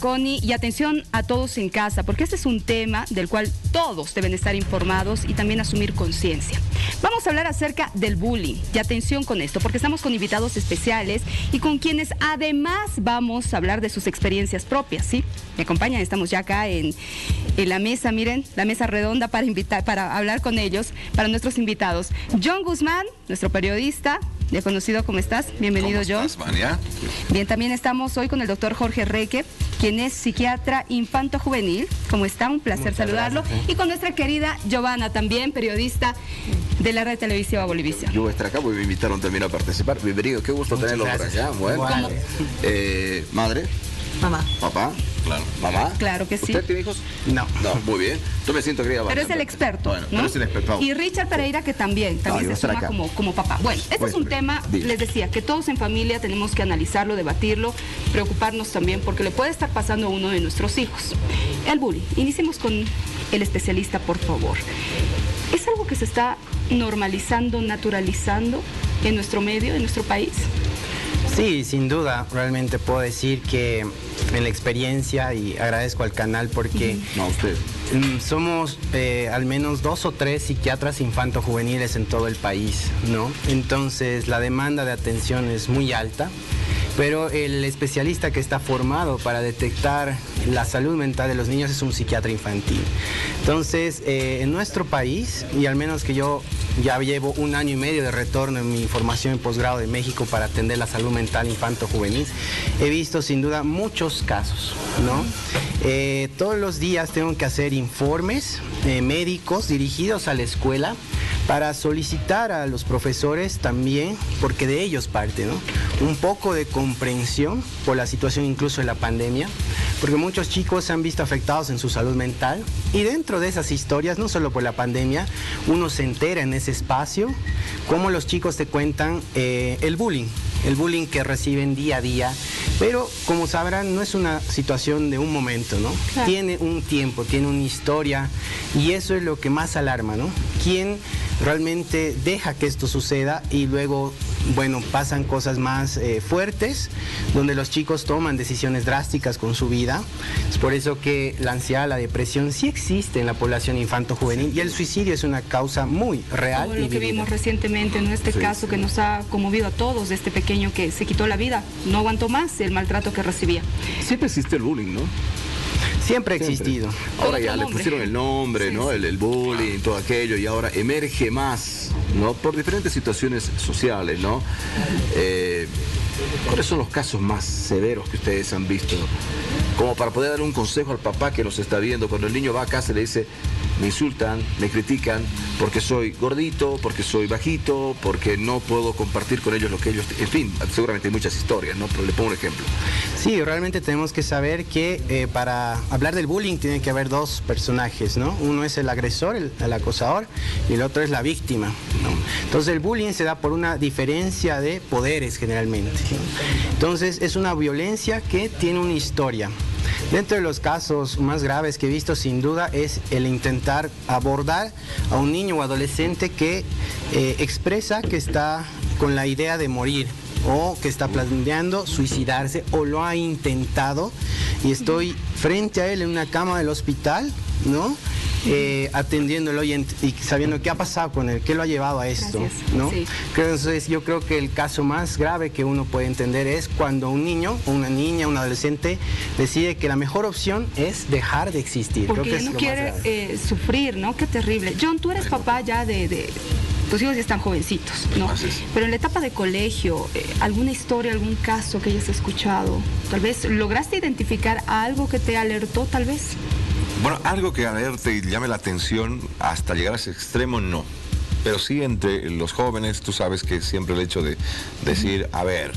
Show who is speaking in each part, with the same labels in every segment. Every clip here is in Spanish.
Speaker 1: Connie, y atención a todos en casa, porque este es un tema del cual todos deben estar informados y también asumir conciencia. Vamos a hablar acerca del bullying, y atención con esto, porque estamos con invitados especiales y con quienes además vamos a hablar de sus experiencias propias, ¿sí? Me acompañan, estamos ya acá en la mesa, miren, la mesa redonda para hablar con ellos, para nuestros invitados. John Guzmán, nuestro periodista, ya conocido. ¿Cómo estás? Bienvenido, John.
Speaker 2: ¿Cómo estás, Vania?
Speaker 1: Bien, también estamos hoy con el doctor Jorge Reque, quien es psiquiatra infanto-juvenil. ¿Cómo está? Un placer
Speaker 3: Muchas
Speaker 1: saludarlo.
Speaker 3: Gracias.
Speaker 1: Y con nuestra querida Giovanna, también periodista de la red televisiva Bolivisión.
Speaker 2: Yo voy a estar acá porque me invitaron también a participar. Bienvenido, qué gusto tenerlo por acá. Bueno, madre.
Speaker 3: Mamá.
Speaker 2: Papá. Claro. Mamá.
Speaker 1: Claro que sí.
Speaker 2: ¿Usted tiene hijos?
Speaker 3: No.
Speaker 2: No, muy bien. Yo me siento querida.
Speaker 1: Pero es el experto,
Speaker 2: Bueno,
Speaker 1: ¿no?
Speaker 2: pero es el experto.
Speaker 1: Y Richard Pereira, que también
Speaker 2: yo voy a
Speaker 1: se
Speaker 2: estar
Speaker 1: suma
Speaker 2: acá.
Speaker 1: como papá. Bueno, este es un tema,
Speaker 2: Dime.
Speaker 1: les decía, que todos en familia tenemos que analizarlo, debatirlo, preocuparnos también, porque le puede estar pasando a uno de nuestros hijos. El bullying. Iniciemos con el especialista, por favor. ¿Es algo que se está normalizando, naturalizando en nuestro medio, en nuestro país?
Speaker 3: Sí, sin duda, realmente puedo decir que en la experiencia, y agradezco al canal porque
Speaker 2: No, usted.
Speaker 3: somos al menos 2 o 3 psiquiatras infanto-juveniles en todo el país, ¿no? Entonces la demanda de atención es muy alta, pero el especialista que está formado para detectar la salud mental de los niños es un psiquiatra infantil. Entonces, en nuestro país, y al menos que yo ya llevo 1 año y medio de retorno en mi formación en posgrado de México para atender la salud mental infanto-juvenil, he visto sin duda muchos casos, ¿no? Todos los días tengo que hacer informes médicos dirigidos a la escuela para solicitar a los profesores también, porque de ellos parte, ¿no? Un poco de comprensión por la situación incluso de la pandemia, porque muchos chicos se han visto afectados en su salud mental, y dentro de esas historias, no solo por la pandemia, uno se entera en ese espacio cómo los chicos te cuentan el bullying que reciben día a día, pero como sabrán no es una situación de un momento, ¿no?
Speaker 1: Claro.
Speaker 3: Tiene un tiempo, tiene una historia, y eso es lo que más alarma, ¿no? ¿Quién realmente deja que esto suceda y luego, bueno, pasan cosas más fuertes, donde los chicos toman decisiones drásticas con su vida? Es por eso que la ansiedad, la depresión sí existe en la población infanto-juvenil, y el suicidio es una causa muy real.
Speaker 1: Como lo que vimos recientemente, ¿no? Este caso que nos ha conmovido a todos, de este pequeño que se quitó la vida, no aguantó más el maltrato que recibía.
Speaker 2: Siempre existe el bullying, ¿no?
Speaker 3: Siempre ha existido.
Speaker 2: Ahora
Speaker 1: Otro
Speaker 2: ya le
Speaker 1: nombre.
Speaker 2: pusieron el nombre,
Speaker 1: Sí,
Speaker 2: ¿no?
Speaker 1: sí.
Speaker 2: El bullying, todo aquello, y ahora emerge más, ¿no? Por diferentes situaciones sociales, ¿no? ¿Cuáles son los casos más severos que ustedes han visto? Como para poder dar un consejo al papá que nos está viendo, cuando el niño va a casa y le dice, me insultan, me critican, porque soy gordito, porque soy bajito, porque no puedo compartir con ellos lo que ellos... En fin, seguramente hay muchas historias, ¿no? Pero le pongo un ejemplo.
Speaker 3: Sí, realmente tenemos que saber que para hablar del bullying tiene que haber 2 personajes, ¿no? Uno es el agresor, el acosador, y el otro es la víctima, ¿no? Entonces el bullying se da por una diferencia de poderes generalmente, ¿no? Entonces es una violencia que tiene una historia. Dentro de los casos más graves que he visto, sin duda, es el intentar abordar a un niño o adolescente que expresa que está con la idea de morir, o que está planeando suicidarse, o lo ha intentado, y estoy frente a él en una cama del hospital, ¿no? Atendiéndolo y sabiendo qué ha pasado con él, qué lo ha llevado a esto,
Speaker 1: Gracias.
Speaker 3: ¿no?
Speaker 1: Sí.
Speaker 3: Entonces yo creo que el caso más grave que uno puede entender es cuando un niño, una niña, un adolescente decide que la mejor opción es dejar de existir.
Speaker 1: Porque
Speaker 3: Creo que
Speaker 1: ya
Speaker 3: es
Speaker 1: no
Speaker 3: lo más grave.
Speaker 1: quiere sufrir, ¿no? Qué terrible. John, tú eres papá ya tus hijos ya están jovencitos, ¿no?
Speaker 2: Así es.
Speaker 1: Pero en la etapa de colegio, ¿alguna historia, algún caso que hayas escuchado? Tal vez, ¿lograste identificar algo que te alertó, tal vez?
Speaker 4: Bueno, algo que alerte y llame la atención hasta llegar a ese extremo, no. Pero sí entre los jóvenes, tú sabes que siempre el hecho de decir, a ver,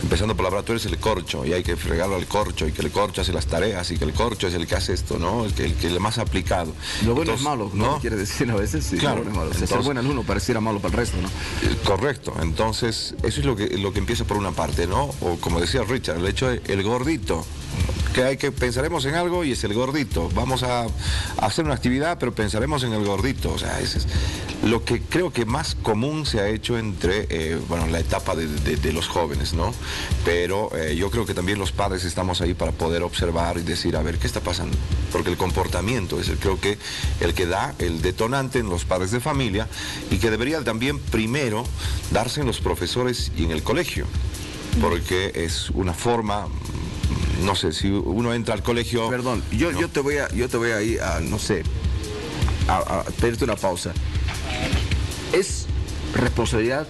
Speaker 4: empezando por la verdad, tú eres el corcho y hay que fregarlo al corcho, y que el corcho hace las tareas, y que el corcho es el que hace esto, ¿no? El que es más aplicado.
Speaker 2: Lo bueno
Speaker 4: Entonces,
Speaker 2: es malo, ¿no?
Speaker 4: ¿no?
Speaker 2: Quiere decir a veces, sí.
Speaker 4: Claro.
Speaker 2: Lo bueno es malo. O sea, ser
Speaker 4: Entonces-
Speaker 2: buen alumno pareciera malo para el resto, ¿no?
Speaker 4: Correcto, entonces eso es lo que empieza por una parte, ¿no? O como decía Richard, el hecho de el gordito, pensaremos en algo y es el gordito. Vamos a hacer una actividad, pero pensaremos en el gordito. O sea, ese es lo que creo que más común se ha hecho entre, bueno, la etapa de los jóvenes, ¿no? Pero yo creo que también los padres estamos ahí para poder observar y decir, a ver, ¿qué está pasando? Porque el comportamiento es creo que el que da el detonante en los padres de familia y que debería también primero darse en los profesores y en el colegio, porque es una forma, no sé, si uno entra al colegio...
Speaker 2: Perdón, yo te voy a ir a, no sé, a pedirte una pausa. ¿Es responsabilidad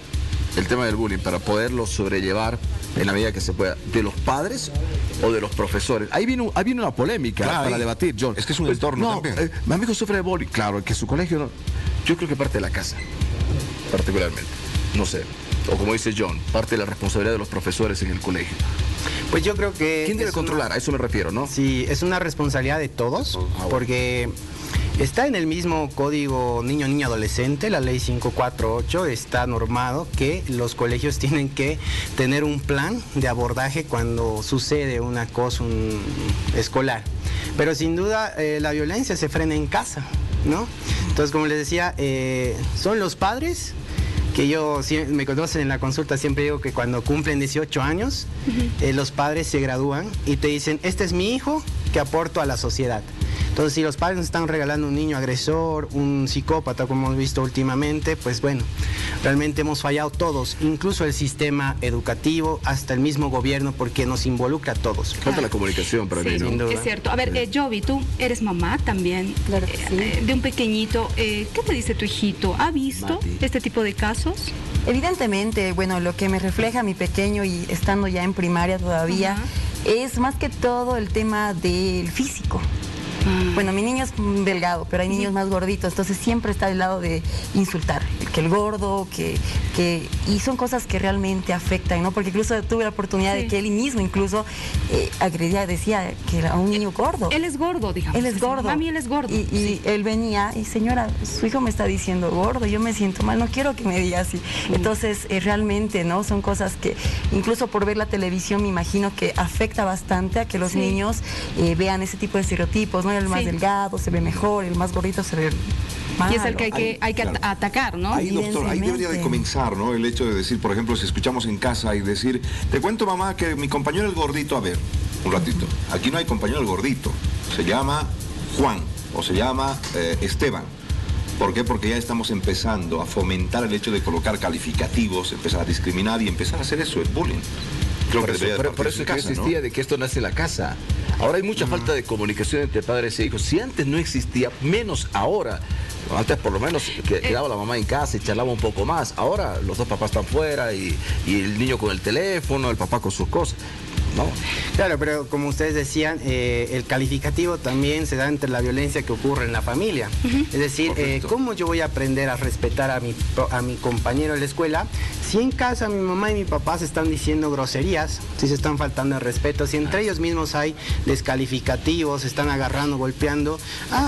Speaker 2: el tema del bullying para poderlo sobrellevar en la medida que se pueda, de los padres o de los profesores? Ahí viene una polémica para debatir, John.
Speaker 4: Es que es un entorno también.
Speaker 2: Mi amigo sufre de bullying, claro, que su colegio no. Yo creo que parte de la casa, particularmente. No sé. O como dice John, parte de la responsabilidad de los profesores en el colegio.
Speaker 3: Pues yo creo que...
Speaker 2: ¿Quién debe controlar? A eso me refiero, ¿no?
Speaker 3: Sí, es una responsabilidad de todos, porque está en el mismo código niño adolescente, la ley 548, está normado que los colegios tienen que tener un plan de abordaje cuando sucede un acoso escolar. Pero sin duda la violencia se frena en casa, ¿no? Entonces, como les decía, son los padres que me conocen en la consulta, siempre digo que cuando cumplen 18 años, los padres se gradúan y te dicen, este es mi hijo que aporto a la sociedad. Entonces, si los padres nos están regalando un niño agresor, un psicópata, como hemos visto últimamente, pues bueno, realmente hemos fallado todos, incluso el sistema educativo, hasta el mismo gobierno, porque nos involucra a todos.
Speaker 2: Falta la comunicación para mí, ¿no?
Speaker 3: Sin duda.
Speaker 1: Es cierto. A ver, Jovi, tú eres mamá también,
Speaker 5: Claro que sí.
Speaker 1: de un pequeñito. ¿Qué te dice tu hijito? ¿Ha visto este tipo de casos?
Speaker 5: Evidentemente, bueno, lo que me refleja mi pequeño y estando ya en primaria todavía, es más que todo el tema del físico. Bueno, mi niño es delgado, pero hay niños más gorditos, entonces siempre está del lado de insultar, que el gordo, y son cosas que realmente afectan, ¿no? Porque incluso tuve la oportunidad de que él mismo incluso agredía, decía que era un niño gordo.
Speaker 1: Él es gordo, digamos.
Speaker 5: Él es gordo.
Speaker 1: Mami, él es gordo.
Speaker 5: Y él venía, y señora, su hijo me está diciendo gordo, yo me siento mal, no quiero que me diga así. Entonces, realmente, ¿no? Son cosas que, incluso por ver la televisión, me imagino que afecta bastante a que los niños vean ese tipo de estereotipos, ¿no? El más delgado se ve mejor, el más gordito se ve malo.
Speaker 1: Y es el que hay que atacar, ¿no?
Speaker 4: Ahí, doctor, ahí debería de comenzar, ¿no? El hecho de decir, por ejemplo, si escuchamos en casa y decir, te cuento, mamá, que mi compañero el gordito, a ver, un ratito, aquí no hay compañero el gordito, se llama Juan o se llama Esteban. ¿Por qué? Porque ya estamos empezando a fomentar el hecho de colocar calificativos, empezar a discriminar y empezar a hacer eso, el bullying.
Speaker 2: Por eso es que yo insistía, ¿no?, de que esto nace en la casa. Ahora hay mucha falta de comunicación entre padres e hijos. Si antes no existía, menos ahora. Antes por lo menos quedaba la mamá en casa y charlaba un poco más. Ahora los dos papás están fuera y el niño con el teléfono, el papá con sus cosas. No.
Speaker 3: Claro, pero como ustedes decían, el calificativo también se da entre la violencia que ocurre en la familia. Es decir, ¿cómo yo voy a aprender a respetar a mi compañero en la escuela si en casa mi mamá y mi papá se están diciendo groserías, si se están faltando el respeto, si entre ellos mismos hay descalificativos, se están agarrando, golpeando?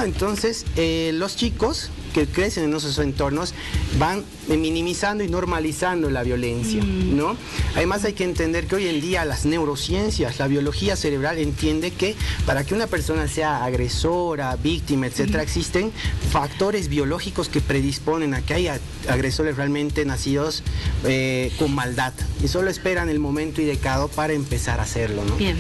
Speaker 3: Entonces los chicos que crecen en esos entornos van minimizando y normalizando la violencia, ¿no? Además hay que entender que hoy en día las neurociencias, la biología cerebral entiende que para que una persona sea agresora, víctima, etcétera, existen factores biológicos que predisponen a que haya agresores realmente nacidos con maldad y solo esperan el momento indicado para empezar a hacerlo, ¿no?
Speaker 1: Bien.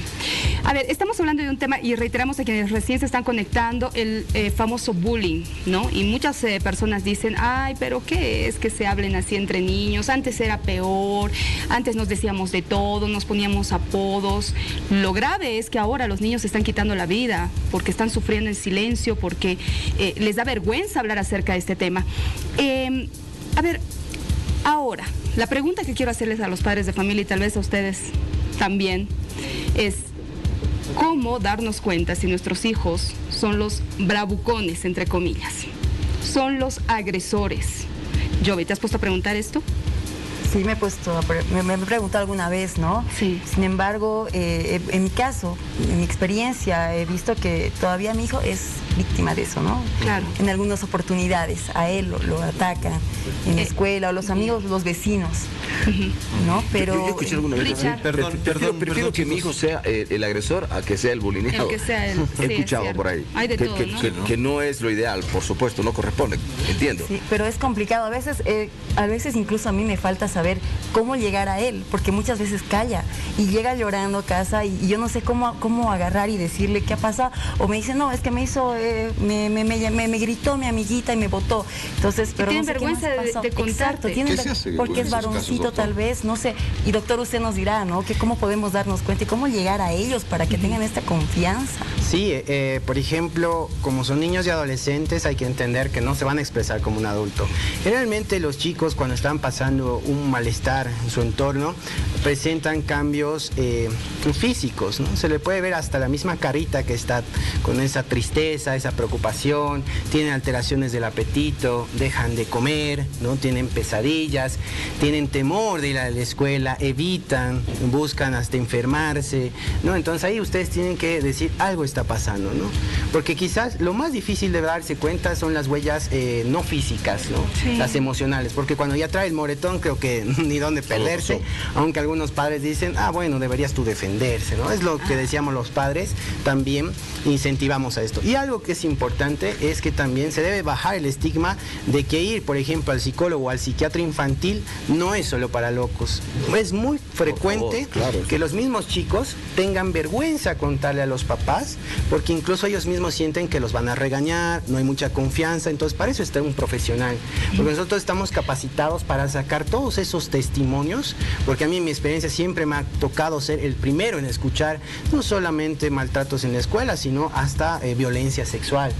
Speaker 1: A ver, estamos hablando de un tema y reiteramos a quienes recién se están conectando, el famoso bullying, ¿no? Y muchas personas dicen, ay, pero ¿qué es que se hablen así entre niños? Antes era peor, antes nos decíamos de todo, nos poníamos apodos. Lo grave es que ahora los niños se están quitando la vida porque están sufriendo en silencio, porque les da vergüenza hablar acerca de este tema. A ver, ahora, la pregunta que quiero hacerles a los padres de familia y tal vez a ustedes también es, ¿cómo darnos cuenta si nuestros hijos son los bravucones, entre comillas? Son los agresores. Jovi, ¿te has puesto a preguntar esto?
Speaker 5: Sí, me he preguntado alguna vez, ¿no?
Speaker 1: Sí.
Speaker 5: Sin embargo, en mi caso, en mi experiencia, he visto que todavía mi hijo es víctima de eso, ¿no?
Speaker 1: Claro.
Speaker 5: En algunas oportunidades a él lo atacan en la escuela, o los amigos, los vecinos, ¿no? Pero
Speaker 2: Yo escuché alguna vez,
Speaker 1: Richard.
Speaker 2: prefiero que mi hijo sea el agresor a que sea el bulineado.
Speaker 1: El que sea el-
Speaker 2: He
Speaker 1: sí,
Speaker 2: escuchado
Speaker 1: es cierto.
Speaker 2: por ahí.
Speaker 1: Hay de todo, ¿no?
Speaker 2: Que no es lo ideal, por supuesto, no corresponde, entiendo.
Speaker 5: sí, pero es complicado. A veces incluso a mí me falta saber cómo llegar a él, porque muchas veces calla y llega llorando a casa y yo no sé cómo agarrar y decirle qué ha pasado. O me dice, no, es que me hizo, me gritó mi amiguita y me botó. Entonces, pero
Speaker 1: tienen
Speaker 5: no sé qué
Speaker 1: vergüenza
Speaker 5: más
Speaker 1: de
Speaker 5: pasó.
Speaker 1: contarte.
Speaker 5: Exacto,
Speaker 4: ¿Qué se hace
Speaker 5: porque
Speaker 4: en
Speaker 5: es
Speaker 4: esos casos,
Speaker 5: varoncito
Speaker 4: doctor?
Speaker 5: tal vez, no sé. Y doctor, usted nos dirá, ¿no? Que cómo podemos darnos cuenta y cómo llegar a ellos para que tengan esta confianza.
Speaker 3: Sí, por ejemplo, como son niños y adolescentes, hay que entender que no se van a expresar como un adulto. Generalmente los chicos, cuando están pasando un malestar en su entorno, presentan cambios físicos, ¿no? Se le puede ver hasta la misma carita que está con esa tristeza, esa preocupación, tienen alteraciones del apetito, dejan de comer, ¿no? Tienen pesadillas, tienen temor de ir a la escuela, evitan, buscan hasta enfermarse, ¿no? Entonces ahí ustedes tienen que decir algo está pasando, ¿no? Porque quizás lo más difícil de darse cuenta son las huellas no físicas, ¿no?
Speaker 1: Sí.
Speaker 3: Las emocionales, porque cuando ya trae el moretón creo que ni dónde perderse, aunque algunos padres dicen, ah, bueno, deberías tú defenderse, ¿no? Es lo que decíamos los padres, también incentivamos a esto. Y algo que es importante es que también se debe bajar el estigma de que ir, por ejemplo, al psicólogo o al psiquiatra infantil no es solo para locos. Es muy frecuente
Speaker 2: claro.
Speaker 3: que los mismos chicos tengan vergüenza a contarle a los papás, porque incluso ellos mismos sienten que los van a regañar, no hay mucha confianza, entonces para eso está un profesional, porque nosotros estamos capacitados para sacar todos esos testimonios, porque a mí en mi experiencia siempre me ha tocado ser el primero en escuchar no solamente maltratos en la escuela, sino hasta violencia sexual,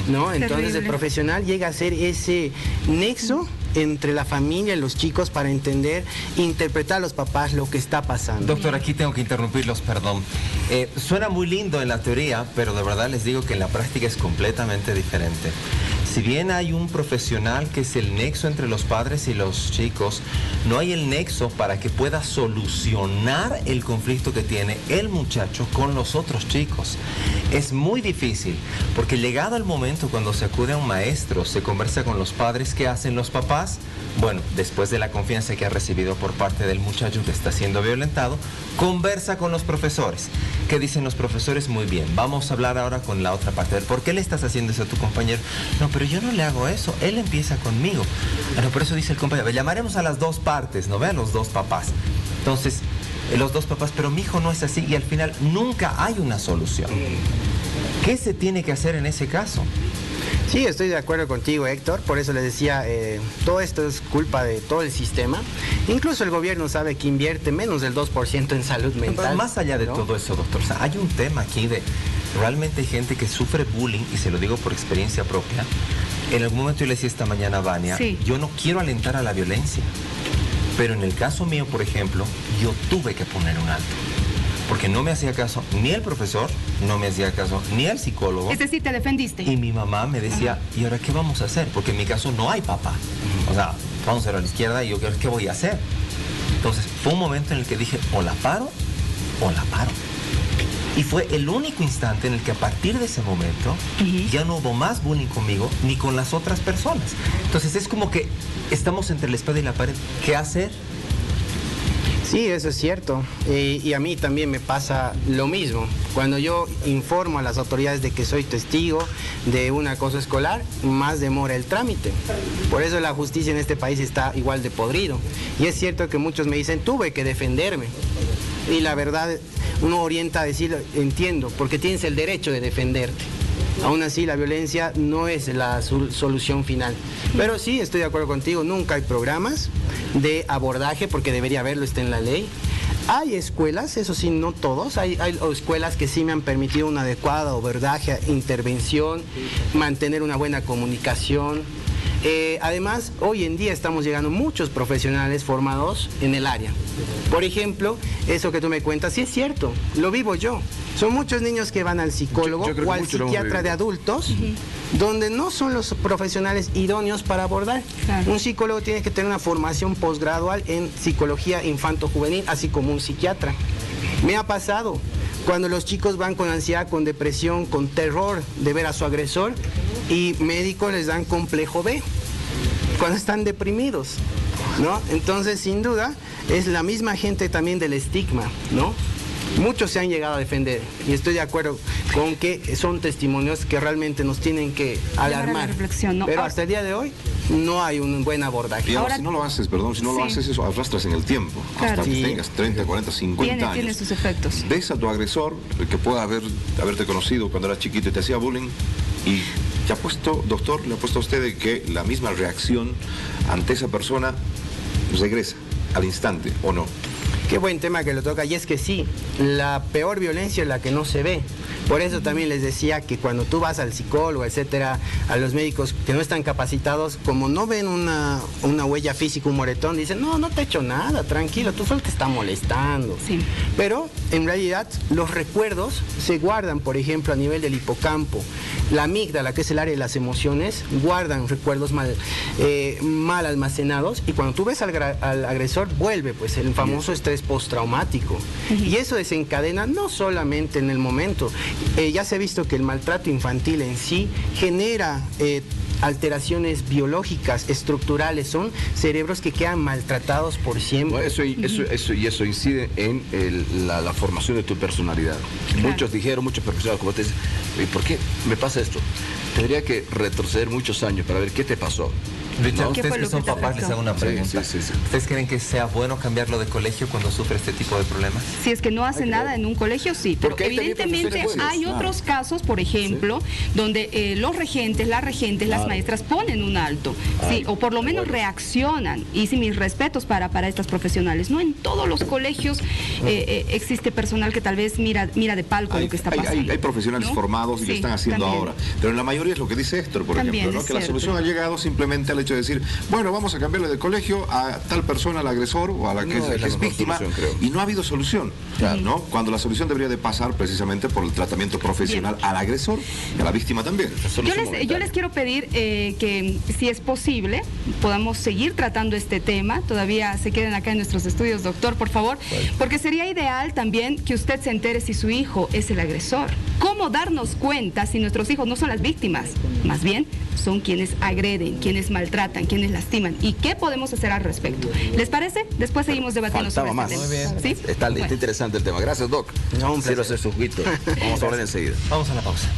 Speaker 3: ¿no? Entonces el
Speaker 1: Terrible.
Speaker 3: profesional llega a ser ese nexo entre la familia y los chicos para entender, interpretar a los papás lo que está pasando.
Speaker 6: Doctor, aquí tengo que interrumpirlos, perdón. Suena muy lindo en la teoría, pero de verdad les digo que en la práctica es completamente diferente. Si bien hay un profesional que es el nexo entre los padres y los chicos, no hay el nexo para que pueda solucionar el conflicto que tiene el muchacho con los otros chicos. Es muy difícil, porque llegado el momento cuando se acude a un maestro, se conversa con los padres, ¿qué hacen los papás? Bueno, después de la confianza que ha recibido por parte del muchacho que está siendo violentado, conversa con los profesores. ¿Qué dicen los profesores? Muy bien, vamos a hablar ahora con la otra parte. ¿Por qué le estás haciendo eso a tu compañero? No, pero yo no le hago eso, él empieza conmigo. Bueno, por eso dice el compañero, llamaremos a las dos partes, ¿no? Vean los dos papás. Entonces, los dos papás, pero mi hijo no es así y al final nunca hay una solución. ¿Qué se tiene que hacer en ese caso?
Speaker 3: Sí, estoy de acuerdo contigo, Héctor. Por eso les decía, todo esto es culpa de todo el sistema. Incluso el gobierno sabe que invierte menos del 2% en salud mental.
Speaker 6: Pero más allá de
Speaker 3: ¿no?
Speaker 6: todo eso, doctor, o sea, hay un tema aquí de realmente hay gente que sufre bullying, y se lo digo por experiencia propia. En algún momento yo le decía esta mañana a Vania,
Speaker 1: Sí.
Speaker 6: yo no quiero alentar a la violencia, pero en el caso mío, por ejemplo, yo tuve que poner un alto. Porque no me hacía caso ni el profesor, no me hacía caso ni el psicólogo.
Speaker 1: Es decir, te defendiste.
Speaker 6: Y mi mamá me decía, ¿y ahora qué vamos a hacer? Porque en mi caso no hay papá. O sea, vamos a ir a la izquierda y yo, ¿qué voy a hacer? Entonces, fue un momento en el que dije, o la paro, o la paro. Y fue el único instante en el que a partir de ese momento ya no hubo más bullying conmigo ni con las otras personas. Entonces, es como que estamos entre la espada y la pared. ¿Qué hacer?
Speaker 3: Sí, eso es cierto. Y a mí también me pasa lo mismo. Cuando yo informo a las autoridades de que soy testigo de un acoso escolar, más demora el trámite. Por eso la justicia en este país está igual de podrido. Y es cierto que muchos me dicen, tuve que defenderme. Y la verdad, uno orienta a decir, entiendo, porque tienes el derecho de defenderte. Aún así, la violencia no es la solución final. Pero sí, estoy de acuerdo contigo, nunca hay programas de abordaje, porque debería haberlo, está en la ley. Hay escuelas, eso sí, no todos, hay escuelas que sí me han permitido un adecuado abordaje, intervención, mantener una buena comunicación. Además, hoy en día estamos llegando muchos profesionales formados en el área. Por ejemplo, eso que tú me cuentas, sí es cierto, lo vivo yo. Son muchos niños que van al psicólogo
Speaker 2: Yo creo que
Speaker 3: o al
Speaker 2: muchos lo hemos
Speaker 3: psiquiatra de
Speaker 2: vivido.
Speaker 3: adultos, donde no son los profesionales idóneos para abordar.
Speaker 1: Claro.
Speaker 3: Un psicólogo tiene que tener una formación posgradual en psicología infanto-juvenil, así como un psiquiatra. Me ha pasado. cuando los chicos van con ansiedad, con depresión, con terror de ver a su agresor y médicos les dan complejo B cuando están deprimidos, ¿no? Entonces, sin duda, es la misma gente también del estigma, ¿no? Muchos se han llegado a defender y estoy de acuerdo con que son testimonios que realmente nos tienen que alarmar.
Speaker 1: Reflexión, ¿no?
Speaker 3: Pero hasta el día de hoy no hay un buen abordaje.
Speaker 4: Y ahora, si no lo haces, lo haces, eso arrastras en el tiempo.
Speaker 1: Claro.
Speaker 4: Hasta que tengas 30, 40, 50 años.
Speaker 1: Tiene sus efectos.
Speaker 4: Ves a tu agresor, que pueda haberte conocido cuando eras chiquito y te hacía bullying, y te ha puesto, doctor, le ha puesto a usted de que la misma reacción ante esa persona regresa al instante, ¿o no?
Speaker 3: Qué buen tema que lo toca, y es que sí, la peor violencia es la que no se ve. Por eso también les decía que cuando tú vas al psicólogo, etcétera, a los médicos que no están capacitados, como no ven una huella física, un moretón, dicen, no te he hecho nada, tranquilo, tú solo te está molestando.
Speaker 1: Sí.
Speaker 3: Pero en realidad los recuerdos se guardan, por ejemplo, a nivel del hipocampo. La amígdala, que es el área de las emociones, guardan recuerdos mal almacenados, y cuando tú ves al agresor, vuelve pues el famoso estrés postraumático. Y eso desencadena no solamente en el momento. Ya se ha visto que el maltrato infantil en sí genera alteraciones biológicas, estructurales, son cerebros que quedan maltratados por siempre.
Speaker 2: Bueno, eso incide en la formación de tu personalidad. Claro. Muchos profesionales como te dicen, ¿y por qué me pasa esto? Tendría que retroceder muchos años para ver qué te pasó.
Speaker 6: Richard, ustedes que son papás, les hago una pregunta.
Speaker 2: Sí.
Speaker 6: ¿Ustedes creen que sea bueno cambiarlo de colegio cuando sufre este tipo de problemas?
Speaker 1: Si es que no hace nada en un colegio, sí. Pero evidentemente hay otros casos, por ejemplo, donde los regentes, las regentes, las maestras ponen un alto, sí, o por lo menos reaccionan. Y sí, mis respetos para estas profesionales. No en todos los colegios existe personal que tal vez mira de palco lo que está pasando.
Speaker 4: Hay profesionales formados y lo están haciendo ahora. Pero en la mayoría es lo que dice Héctor, por ejemplo, ¿no? Que la solución ha llegado simplemente al hecho de decir, bueno, vamos a cambiarle de colegio a tal persona, al agresor o a la que es víctima, y no ha habido solución, ¿no? Cuando la solución debería de pasar precisamente por el tratamiento profesional al agresor y a la víctima también.
Speaker 1: Yo les quiero pedir que, si es posible, podamos seguir tratando este tema. Todavía se queden acá en nuestros estudios, doctor, por favor, porque sería ideal también que usted se entere si su hijo es el agresor. ¿Cómo darnos cuenta si nuestros hijos no son las víctimas? Más bien, son quienes agreden, quienes maltratan, quienes lastiman. ¿Y qué podemos hacer al respecto? ¿Les parece? Después seguimos debatiendo sobre este tema.
Speaker 2: Muy bien. ¿Sí? Está interesante el tema. Gracias, Doc.
Speaker 3: No,
Speaker 2: quiero hacer su juguito. Vamos a hablar enseguida.
Speaker 6: Vamos a la pausa.